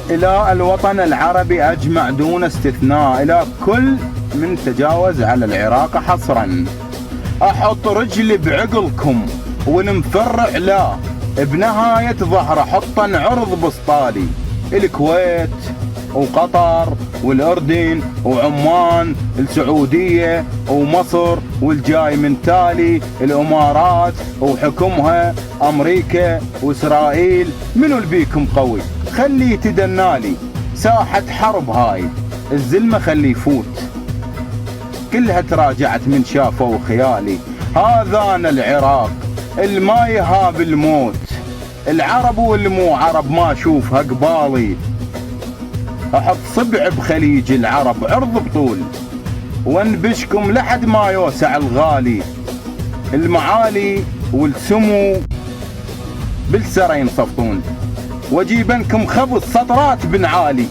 إلى الوطن العربي أجمع دون استثناء، إلى كل من تجاوز على العراق حصرا. أحط رجلي بعقلكم ونمفرع لا، بنهاية ظهر حطا عرض بسطالي. الكويت وقطر والأردن وعمان، السعودية ومصر، والجاي من تالي الإمارات وحكمها، أمريكا وإسرائيل. منو البيكم قوي؟ خلي يتدنالي. ساحة حرب هاي، الزلمة خلي يفوت. كلها تراجعت من شافوا خيالي. هذا أنا العراق الما يهاب الموت، العرب والمو عرب ما أشوفها قبالي. أحط صبع بخليج العرب عرض بطول، وانبشكم لحد ما يوسع الغالي. المعالي والسمو بالسرى ينصفطون، وجيبنكم خبز سطرات بن عالي.